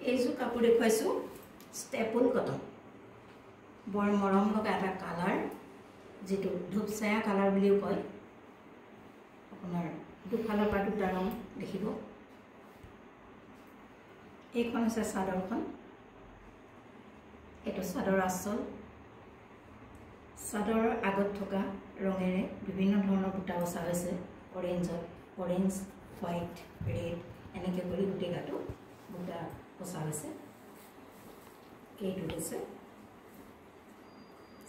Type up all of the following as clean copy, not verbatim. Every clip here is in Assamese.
এইযোৰ কাপোৰ দেখুৱাইছোঁ ষ্টেপল কটন বৰ মৰম লগা এটা কালাৰ যেটো ধূপচায়া কালাৰ বুলিও কয় আপোনাৰ দুফালৰ পৰা দুটা ৰং দেখিব এইখন আছে চাদৰখন এটো চাদৰ আঁচল চাদৰৰ আগত থকা ৰঙেৰে বিভিন্ন ধৰণৰ বুটা বসা হৈছে অৰেঞ্জ হোৱাইট ৰেড এনেকে কৰি গুটি গাটো বুটা বসা হৈছে এইটো হৈছে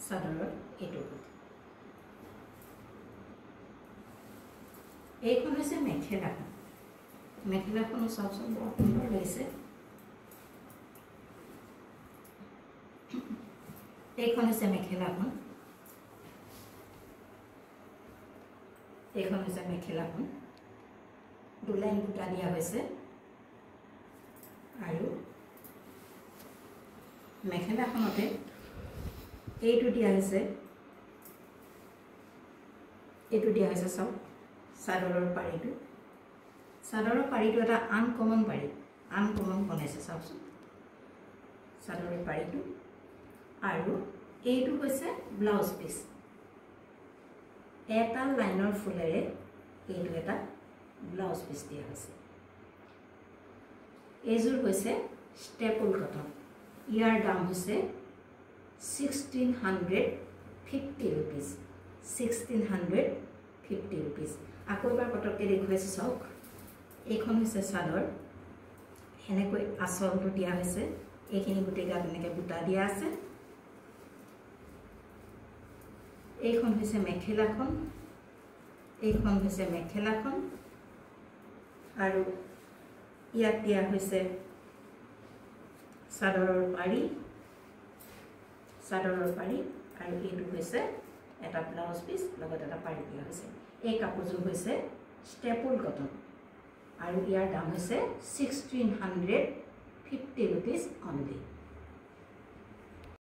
চাদৰৰ এইটো এইখন হৈছে মেখেলাখন চাওকচোন বৰ সুন্দৰ লাগিছে এইখন হৈছে মেখেলাখন দুলাইন বুটা দিয়া হৈছে আৰু মেখেলাখনতে এইটো দিয়া হৈছে চাওক চাদৰৰ পাৰিটো এটা আনকমন বনাইছে চাওকচোন চাদৰৰ পাৰিটো আৰু এইটো হৈছে ব্লাউজ পিস এটা লাইনৰ ফুলেৰে এইটো এটা ব্লাউজ পিস দিয়া হৈছে এইযোৰ হৈছে ষ্টেপল কটন ইয়াৰ দাম হৈছে 1650 rupees 1650 rupees আকৌ এবাৰ পটককে দেখুৱাইছো চাওক এইখন হৈছে চাদৰ হেনেকৈ আঁচলটো দিয়া হৈছে এইখিনি গুটি গাত এনেকৈ বুটা দিয়া আছে এইখন হৈছে মেখেলাখন আৰু ইয়াত দিয়া হৈছে চাদৰৰ পাৰি আৰু এইটো হৈছে এটা ব্লাউজ পিস লগত এটা পাৰি দিয়া হৈছে এই কাপোৰযোৰ হৈছে ষ্টেপল কটন আৰু ইয়াৰ দাম হৈছে 1650 rupees only